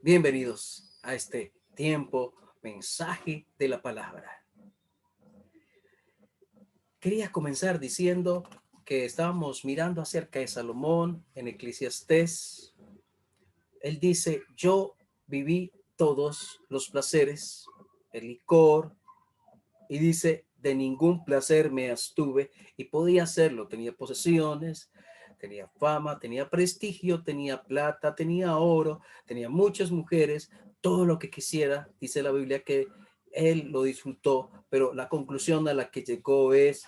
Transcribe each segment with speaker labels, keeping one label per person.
Speaker 1: Bienvenidos a este tiempo, mensaje de la palabra. Quería comenzar diciendo que estábamos mirando acerca de Salomón en Eclesiastés. Él dice, yo viví todos los placeres, el licor, y dice, de ningún placer me abstuve, y podía hacerlo. Tenía posesiones, tenía fama, tenía prestigio, tenía plata, tenía oro, tenía muchas mujeres, todo lo que quisiera. Dice la Biblia que él lo disfrutó, pero la conclusión a la que llegó es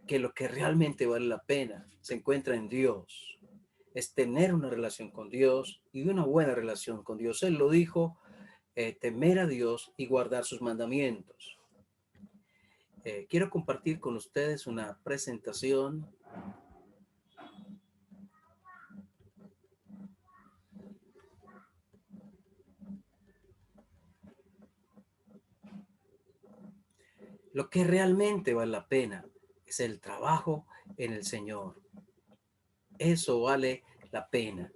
Speaker 1: que lo que realmente vale la pena se encuentra en Dios. Es tener una relación con Dios y una buena relación con Dios. Él lo dijo, temer a Dios y guardar sus mandamientos. Quiero compartir con ustedes una presentación. Lo que realmente vale la pena es el trabajo en el Señor. Eso vale la pena.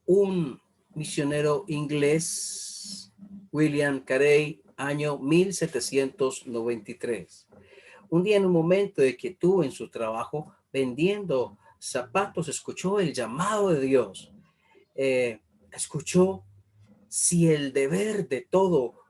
Speaker 1: Un misionero inglés, William Carey, año 1793. Un día, en un momento de quietud en su trabajo, vendiendo zapatos, escuchó el llamado de Dios. Escuchó, si el deber de todo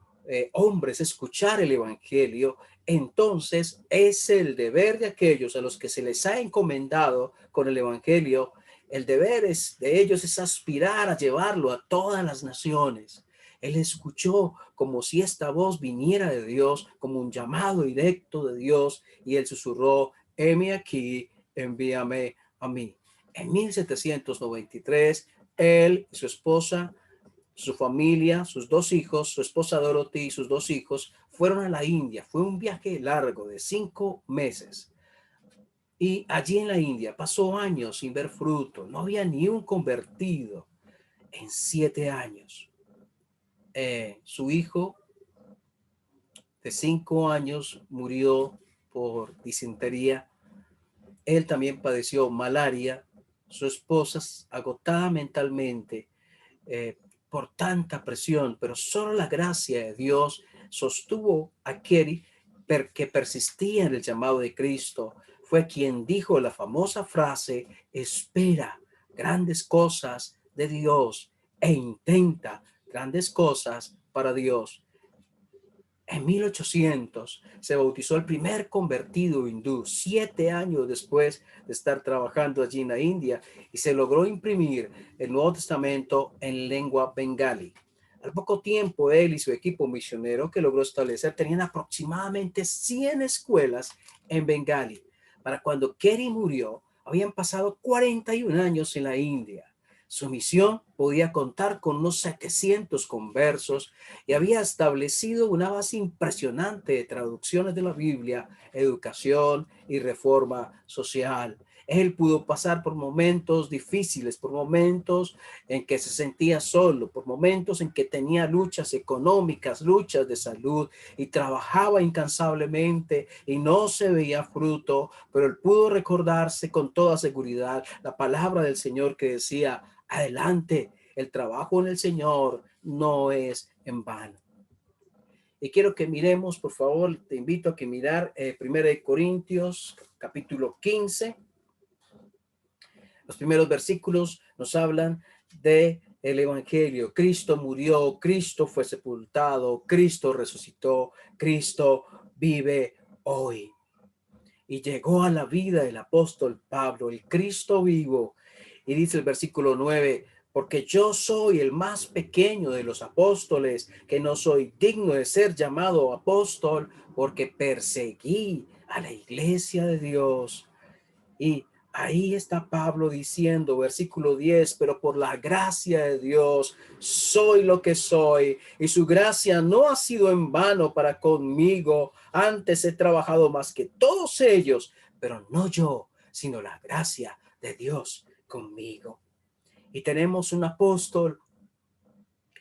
Speaker 1: hombre es escuchar el evangelio, entonces es el deber de aquellos a los que se les ha encomendado con el evangelio. El deber de ellos es aspirar a llevarlo a todas las naciones. Él escuchó como si esta voz viniera de Dios, como un llamado directo de Dios, y él susurró, heme aquí, envíame a mí. En 1793, él y su esposa, su familia, sus dos hijos, su esposa Dorothy y sus dos hijos fueron a la India. Fue un viaje largo de 5 meses. Y allí en la India pasó años sin ver fruto. No había ni un convertido en 7 años. Su hijo de 5 años murió por disentería. Él también padeció malaria. Su esposa, agotada mentalmente, por tanta presión, pero solo la gracia de Dios sostuvo a Kerry, que persistía en el llamado de Cristo. Fue quien dijo la famosa frase, espera grandes cosas de Dios e intenta grandes cosas para Dios. En 1800 se bautizó el primer convertido hindú, 7 años después de estar trabajando allí en la India, y se logró imprimir el Nuevo Testamento en lengua bengalí. Al poco tiempo, él y su equipo misionero que logró establecer tenían aproximadamente 100 escuelas en bengalí. Para cuando Kerry murió, habían pasado 41 años en la India. Su misión podía contar con unos 700 conversos y había establecido una base impresionante de traducciones de la Biblia, educación y reforma social. Él pudo pasar por momentos difíciles, por momentos en que se sentía solo, por momentos en que tenía luchas económicas, luchas de salud, y trabajaba incansablemente y no se veía fruto, pero él pudo recordarse con toda seguridad la palabra del Señor que decía, adelante, el trabajo en el Señor no es en vano. Y quiero que miremos, por favor, te invito a que mirar 1 Corintios capítulo 15. Los primeros versículos nos hablan de el evangelio. Cristo murió, Cristo fue sepultado, Cristo resucitó, Cristo vive hoy. Y llegó a la vida el apóstol Pablo, el Cristo vivo. Y dice el versículo 9, porque yo soy el más pequeño de los apóstoles, que no soy digno de ser llamado apóstol, porque perseguí a la iglesia de Dios. Y ahí está Pablo diciendo, versículo 10, pero por la gracia de Dios soy lo que soy, y su gracia no ha sido en vano para conmigo. Antes he trabajado más que todos ellos, pero no yo, sino la gracia de Dios conmigo. Y tenemos un apóstol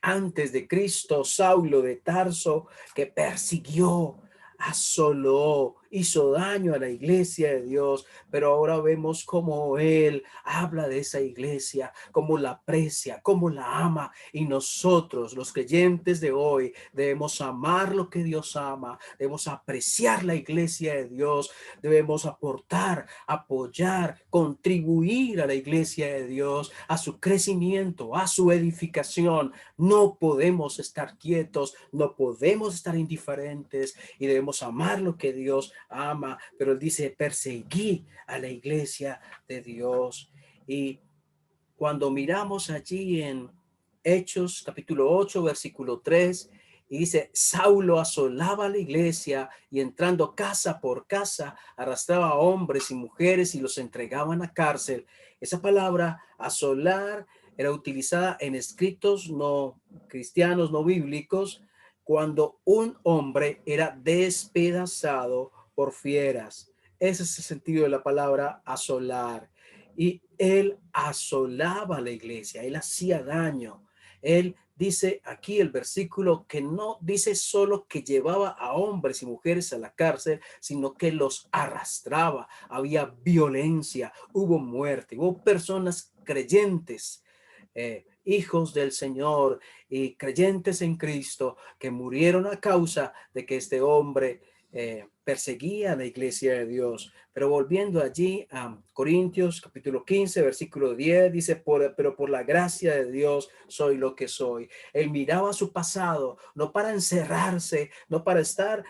Speaker 1: antes de Cristo, Saulo de Tarso, que persiguió, asoló hizo daño a la iglesia de Dios, pero ahora vemos cómo Él habla de esa iglesia, cómo la aprecia, cómo la ama, y nosotros, los creyentes de hoy, debemos amar lo que Dios ama, debemos apreciar la iglesia de Dios, debemos aportar, apoyar, contribuir a la iglesia de Dios, a su crecimiento, a su edificación. No podemos estar quietos, no podemos estar indiferentes y debemos amar lo que Dios ama. Pero Él dice, perseguí a la iglesia de Dios. Y cuando miramos allí en Hechos capítulo 8 versículo 3, y dice, Saulo asolaba la iglesia y entrando casa por casa, arrastraba a hombres y mujeres y los entregaban a cárcel. Esa palabra asolar era utilizada en escritos no cristianos, no bíblicos, cuando un hombre era despedazado por fieras. Ese es el sentido de la palabra asolar. Y él asolaba a la iglesia, él hacía daño. Él dice aquí el versículo que no dice solo que llevaba a hombres y mujeres a la cárcel, sino que los arrastraba. Había violencia, hubo muerte, hubo personas creyentes, hijos del Señor y creyentes en Cristo que murieron a causa de que este hombre perseguía a la iglesia de Dios. Pero volviendo allí a Corintios capítulo 15 versículo 10, dice, pero por la gracia de Dios soy lo que soy. Él miraba su pasado, no para encerrarse, no para estar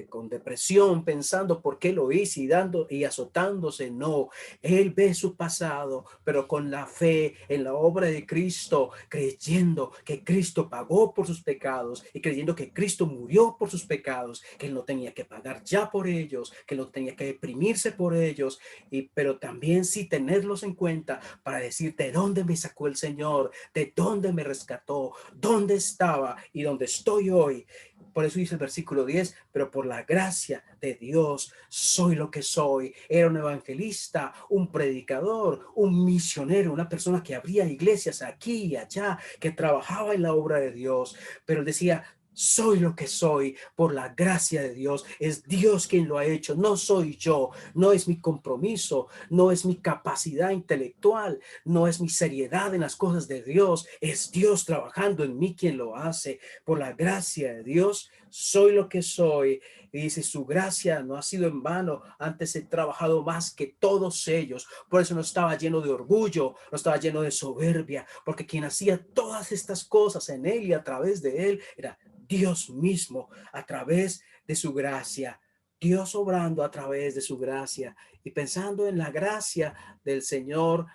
Speaker 1: con depresión pensando por qué lo hice y dando y azotándose, no. Él ve su pasado, pero con la fe en la obra de Cristo, creyendo que Cristo pagó por sus pecados y creyendo que Cristo murió por sus pecados, que Él no tenía que pagar ya por ellos, que no tenía que deprimirse por ellos, pero también sí tenerlos en cuenta para decir de dónde me sacó el Señor, de dónde me rescató, dónde estaba y dónde estoy hoy. Por eso dice el versículo 10, pero por la gracia de Dios soy lo que soy. Era un evangelista, un predicador, un misionero, una persona que abría iglesias aquí y allá, que trabajaba en la obra de Dios, pero decía, soy lo que soy por la gracia de Dios. Es Dios quien lo ha hecho, no soy yo, no es mi compromiso, no es mi capacidad intelectual, no es mi seriedad en las cosas de Dios, es Dios trabajando en mí quien lo hace. Por la gracia de Dios soy lo que soy. Y dice, su gracia no ha sido en vano, antes he trabajado más que todos ellos. Por eso no estaba lleno de orgullo, no estaba lleno de soberbia, porque quien hacía todas estas cosas en él y a través de él era Dios mismo, a través de su gracia. Dios obrando a través de su gracia. Y pensando en la gracia del Señor,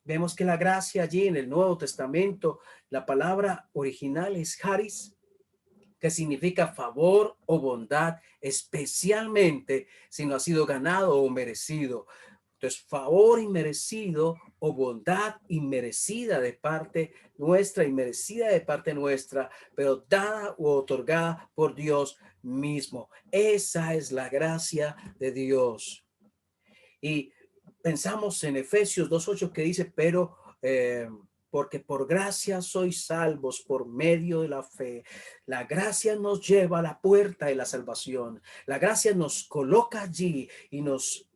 Speaker 1: vemos que la gracia allí en el Nuevo Testamento, la palabra original es charis, que significa favor o bondad, especialmente si no ha sido ganado o merecido. Entonces, favor inmerecido o bondad inmerecida de parte nuestra, inmerecida de parte nuestra, pero dada u otorgada por Dios mismo. Esa es la gracia de Dios. Y pensamos en Efesios 2:8 que dice, pero porque por gracia sois salvos por medio de la fe. La gracia nos lleva a la puerta de la salvación. La gracia nos coloca allí y nos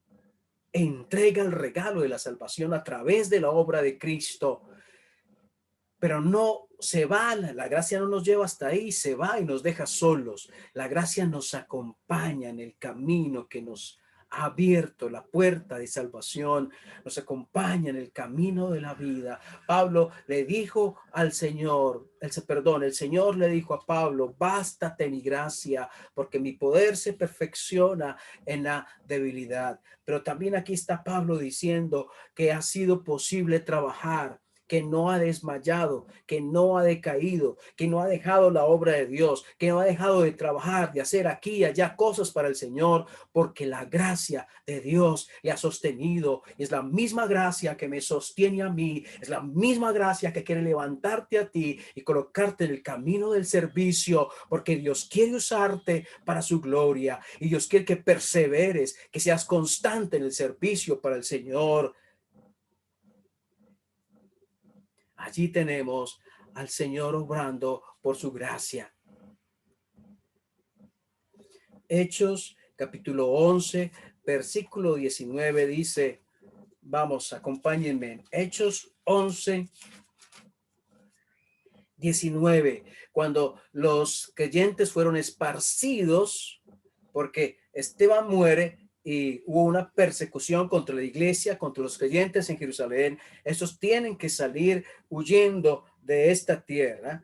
Speaker 1: entrega el regalo de la salvación a través de la obra de Cristo. Pero no se va, la gracia no nos lleva hasta ahí, se va y nos deja solos. La gracia nos acompaña en el camino que nos ha abierto la puerta de salvación, nos acompaña en el camino de la vida. Pablo le dijo al Señor, el Señor le dijo a Pablo, bástate mi gracia, porque mi poder se perfecciona en la debilidad. Pero también aquí está Pablo diciendo que ha sido posible trabajar, que no ha desmayado, que no ha decaído, que no ha dejado la obra de Dios, que no ha dejado de trabajar, de hacer aquí y allá cosas para el Señor, porque la gracia de Dios le ha sostenido. Y es la misma gracia que me sostiene a mí, es la misma gracia que quiere levantarte a ti y colocarte en el camino del servicio, porque Dios quiere usarte para su gloria y Dios quiere que perseveres, que seas constante en el servicio para el Señor. Allí tenemos al Señor obrando por su gracia. Hechos capítulo 11, versículo 19 dice, vamos, acompáñenme, Hechos 11, 19, cuando los creyentes fueron esparcidos, porque Esteban muere y hubo una persecución contra la iglesia, contra los creyentes en Jerusalén. Estos tienen que salir huyendo de esta tierra,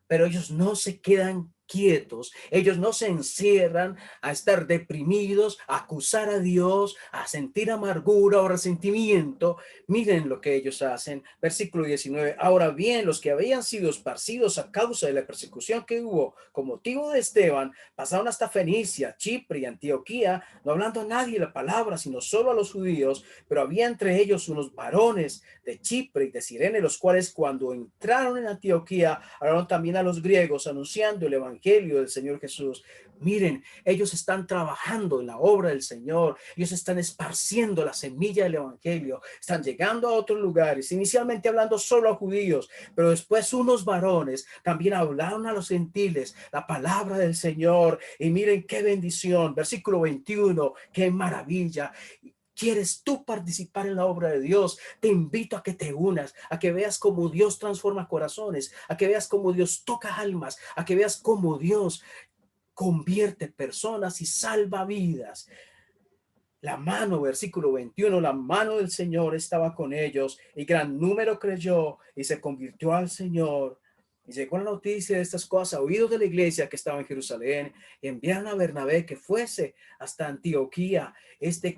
Speaker 1: pero ellos no se quedan quietos, ellos no se encierran a estar deprimidos, a acusar a Dios, a sentir amargura o resentimiento. Miren lo que ellos hacen. Versículo 19. Ahora bien, los que habían sido esparcidos a causa de la persecución que hubo con motivo de Esteban, pasaron hasta Fenicia, Chipre y Antioquía, no hablando a nadie la palabra, sino solo a los judíos, pero había entre ellos unos varones de Chipre y de Cirene, los cuales cuando entraron en Antioquía, hablaron también a los griegos, anunciando el evangelio del Señor Jesús. Miren, ellos están trabajando en la obra del Señor, ellos están esparciendo la semilla del evangelio, están llegando a otros lugares, inicialmente hablando solo a judíos, pero después unos varones también hablaron a los gentiles la palabra del Señor. Y miren qué bendición, versículo 21, qué maravilla. ¿Quieres tú participar en la obra de Dios? Te invito a que te unas, a que veas cómo Dios transforma corazones, a que veas cómo Dios toca almas, a que veas cómo Dios convierte personas y salva vidas. La mano, versículo 21, la mano del Señor estaba con ellos y gran número creyó y se convirtió al Señor. Y llegó la noticia de estas cosas a oídos de la iglesia que estaba en Jerusalén. Y enviaron a Bernabé que fuese hasta Antioquía.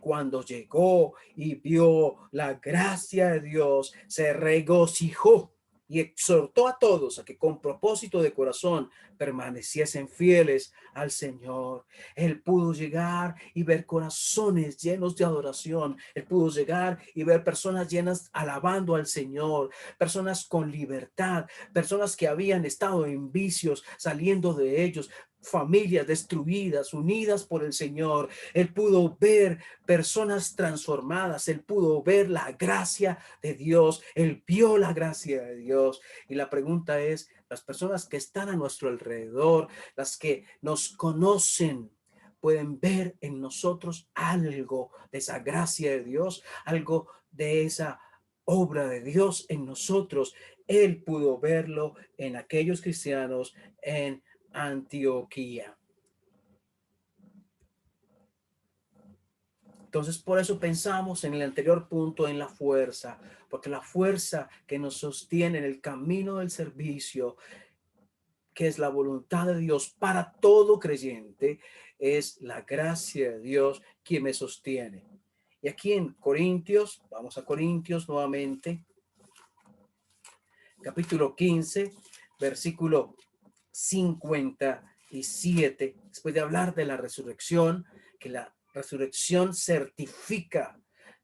Speaker 1: Cuando llegó y vio la gracia de Dios, se regocijó y exhortó a todos a que con propósito de corazón permaneciesen fieles al Señor. Él pudo llegar y ver corazones llenos de adoración. Él pudo llegar y ver personas llenas alabando al Señor, personas con libertad, personas que habían estado en vicios, saliendo de ellos, familias destruidas, unidas por el Señor. Él pudo ver personas transformadas, él pudo ver la gracia de Dios, él vio la gracia de Dios. Y la pregunta es, las personas que están a nuestro alrededor, las que nos conocen, pueden ver en nosotros algo de esa gracia de Dios, algo de esa obra de Dios en nosotros. Él pudo verlo en aquellos cristianos en Antioquía. Entonces, por eso pensamos en el anterior punto, en la fuerza, porque la fuerza que nos sostiene en el camino del servicio, que es la voluntad de Dios para todo creyente, es la gracia de Dios quien me sostiene. Y aquí en Corintios, vamos a Corintios nuevamente, capítulo 15, versículo 57, después de hablar de la resurrección, que la resurrección certifica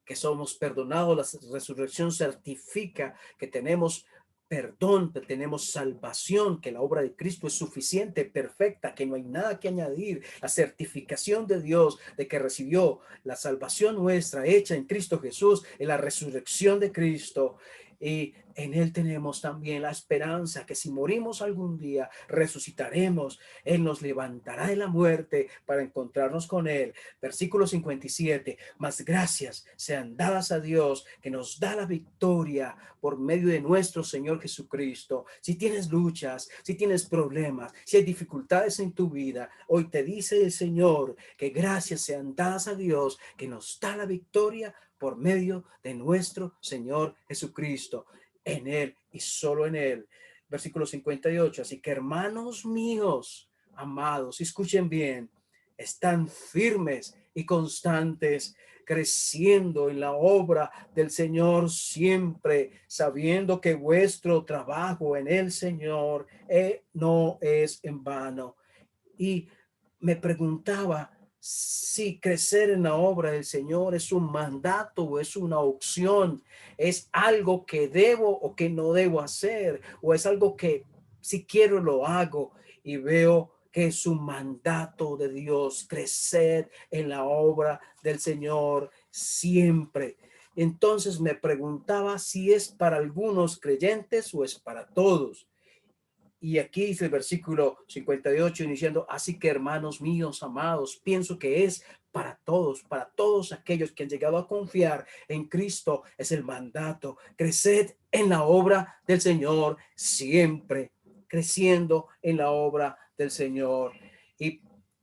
Speaker 1: que somos perdonados, la resurrección certifica que tenemos perdón, que tenemos salvación, que la obra de Cristo es suficiente, perfecta, que no hay nada que añadir. La certificación de Dios de que recibió la salvación nuestra hecha en Cristo Jesús, en la resurrección de Cristo. Y en él tenemos también la esperanza que si morimos algún día, resucitaremos. Él nos levantará de la muerte para encontrarnos con él. Versículo 57. Mas gracias sean dadas a Dios que nos da la victoria por medio de nuestro Señor Jesucristo. Si tienes luchas, si tienes problemas, si hay dificultades en tu vida, hoy te dice el Señor que gracias sean dadas a Dios que nos da la victoria por medio de nuestro Señor Jesucristo. En él y solo en él. Versículo 58. Así que hermanos míos, amados, escuchen bien, están firmes y constantes, creciendo en la obra del Señor siempre, sabiendo que vuestro trabajo en el Señor no es en vano. Y me preguntaba si crecer en la obra del Señor es un mandato o es una opción, es algo que debo o que no debo hacer, o es algo que si quiero lo hago. Y veo que es un mandato de Dios, crecer en la obra del Señor siempre. Entonces me preguntaba si es para algunos creyentes o es para todos. Y aquí dice el versículo 58 iniciando, así que hermanos míos, amados, pienso que es para todos aquellos que han llegado a confiar en Cristo, es el mandato, creced en la obra del Señor, siempre creciendo en la obra del Señor. Y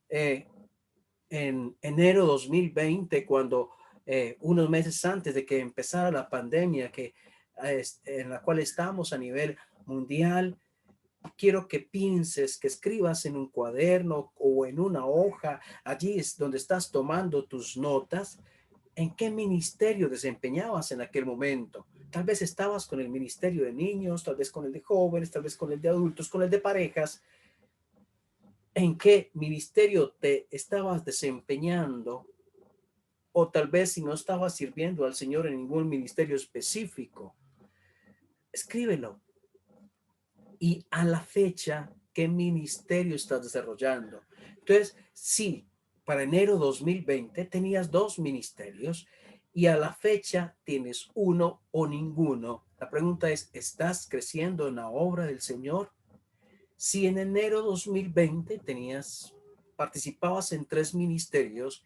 Speaker 1: eh, en enero 2020, cuando unos meses antes de que empezara la pandemia en la cual estamos a nivel mundial, quiero que pienses, que escribas en un cuaderno o en una hoja, allí es donde estás tomando tus notas, en qué ministerio desempeñabas en aquel momento. Tal vez estabas con el ministerio de niños, tal vez con el de jóvenes, tal vez con el de adultos, con el de parejas. ¿En qué ministerio te estabas desempeñando? O tal vez si no estabas sirviendo al Señor en ningún ministerio específico, escríbelo. Y a la fecha, ¿qué ministerio estás desarrollando? Entonces, sí, para enero 2020 tenías dos ministerios y a la fecha tienes uno o ninguno. La pregunta es, ¿estás creciendo en la obra del Señor? Si en enero 2020 participabas en tres ministerios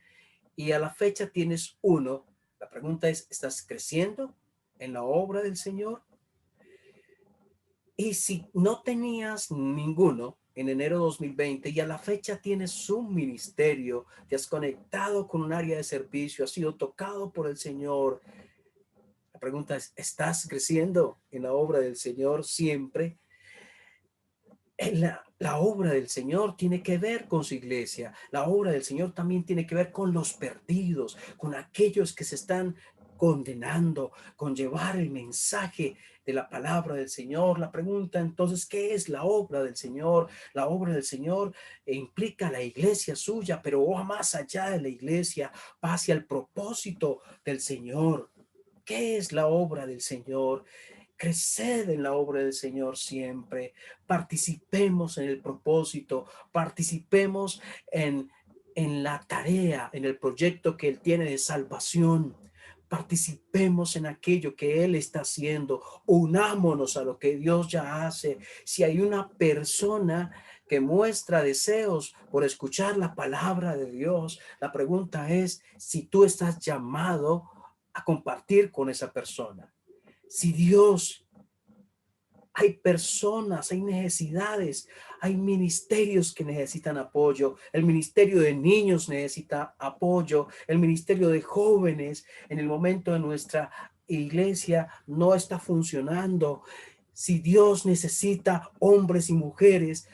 Speaker 1: y a la fecha tienes uno, la pregunta es, ¿estás creciendo en la obra del Señor? Y si no tenías ninguno en enero 2020 y a la fecha tienes un ministerio, te has conectado con un área de servicio, has sido tocado por el Señor, la pregunta es, ¿estás creciendo en la obra del Señor siempre? La obra del Señor tiene que ver con su iglesia. La obra del Señor también tiene que ver con los perdidos, con aquellos que se están condenando, con llevar el mensaje de la palabra del Señor. La pregunta entonces, ¿qué es la obra del Señor? La obra del Señor implica la iglesia suya, pero va más allá de la iglesia, va hacia el propósito del Señor. ¿Qué es la obra del Señor? Creced en la obra del Señor siempre. Participemos en el propósito, participemos en la tarea, en el proyecto que Él tiene de salvación. Participemos en aquello que Él está haciendo. Unámonos a lo que Dios ya hace. Si hay una persona que muestra deseos por escuchar la palabra de Dios, la pregunta es si tú estás llamado a compartir con esa persona. Si Dios, hay personas, hay necesidades, hay ministerios que necesitan apoyo. El ministerio de niños necesita apoyo. El ministerio de jóvenes en el momento de nuestra iglesia no está funcionando. Si Dios necesita hombres y mujeres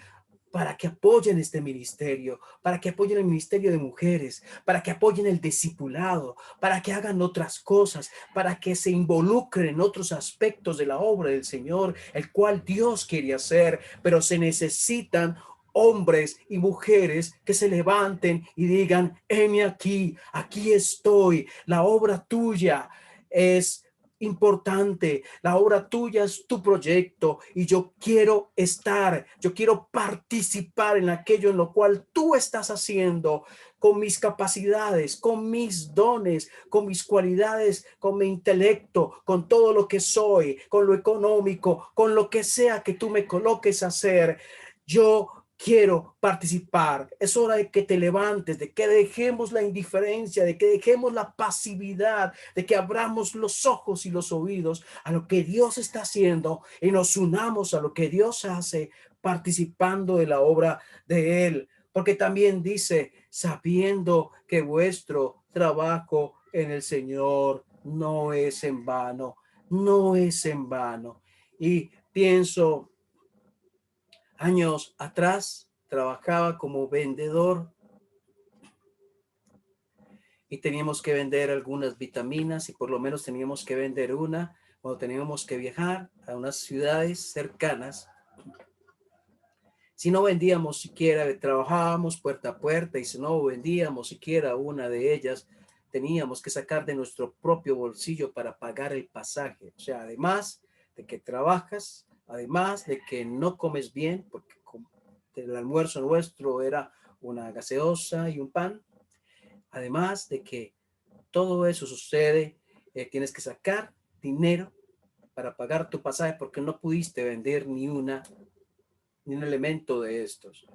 Speaker 1: para que apoyen este ministerio, para que apoyen el ministerio de mujeres, para que apoyen el discipulado, para que hagan otras cosas, para que se involucren en otros aspectos de la obra del Señor, el cual Dios quiere hacer, pero se necesitan hombres y mujeres que se levanten y digan, heme aquí, aquí estoy, la obra tuya es importante, la obra tuya es tu proyecto y yo quiero estar, yo quiero participar en aquello en lo cual tú estás haciendo con mis capacidades, con mis dones, con mis cualidades, con mi intelecto, con todo lo que soy, con lo económico, con lo que sea que tú me coloques a hacer. Yo quiero participar. Es hora de que te levantes, de que dejemos la indiferencia, de que dejemos la pasividad, de que abramos los ojos y los oídos a lo que Dios está haciendo y nos unamos a lo que Dios hace participando de la obra de Él. Porque también dice, sabiendo que vuestro trabajo en el Señor no es en vano, no es en vano. Y pienso, años atrás trabajaba como vendedor y teníamos que vender algunas vitaminas y por lo menos teníamos que vender una cuando teníamos que viajar a unas ciudades cercanas. Si no vendíamos siquiera, trabajábamos puerta a puerta y si no vendíamos siquiera una de ellas, teníamos que sacar de nuestro propio bolsillo para pagar el pasaje. O sea, además de que trabajas, además de que no comes bien, porque el almuerzo nuestro era una gaseosa y un pan, además de que todo eso sucede, tienes que sacar dinero para pagar tu pasaje porque no pudiste vender ni una. ni un elemento de estos.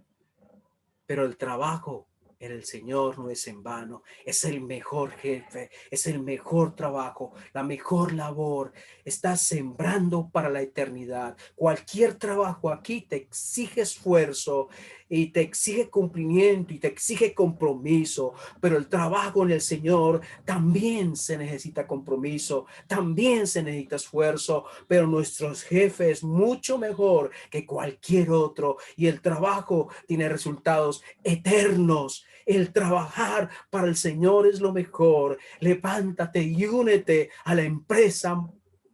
Speaker 1: Pero el trabajo en el Señor no es en vano, es el mejor jefe, es el mejor trabajo, la mejor labor. Estás sembrando para la eternidad. Cualquier trabajo aquí te exige esfuerzo y te exige cumplimiento y te exige compromiso, pero el trabajo en el Señor también se necesita compromiso, también se necesita esfuerzo, pero nuestro jefe es mucho mejor que cualquier otro y el trabajo tiene resultados eternos. El trabajar para el Señor es lo mejor. Levántate y únete a la empresa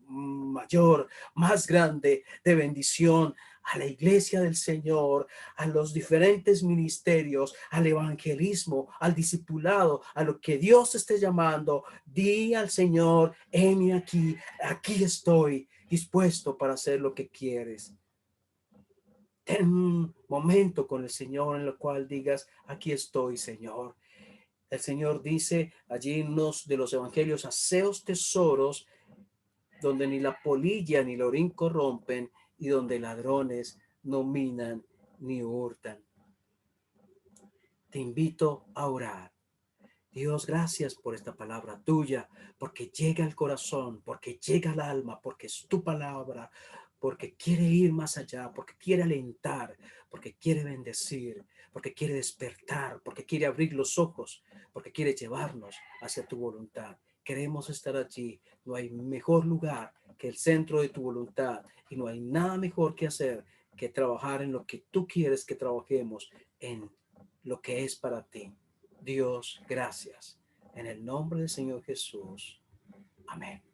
Speaker 1: mayor, más grande de bendición, a la iglesia del Señor, a los diferentes ministerios, al evangelismo, al discipulado, a lo que Dios esté llamando. Di al Señor, heme aquí, aquí estoy, dispuesto para hacer lo que quieres. Ten un momento con el Señor en el cual digas, aquí estoy, Señor. El Señor dice allí en uno de los evangelios, haceos tesoros donde ni la polilla ni el orín corrompen y donde ladrones no minan ni hurtan. Te invito a orar. Dios, gracias por esta palabra tuya, porque llega al corazón, porque llega al alma, porque es tu palabra, porque quiere ir más allá, porque quiere alentar, porque quiere bendecir, porque quiere despertar, porque quiere abrir los ojos, porque quiere llevarnos hacia tu voluntad. Queremos estar allí. No hay mejor lugar que el centro de tu voluntad y no hay nada mejor que hacer que trabajar en lo que tú quieres que trabajemos, en lo que es para ti. Dios, gracias. En el nombre del Señor Jesús. Amén.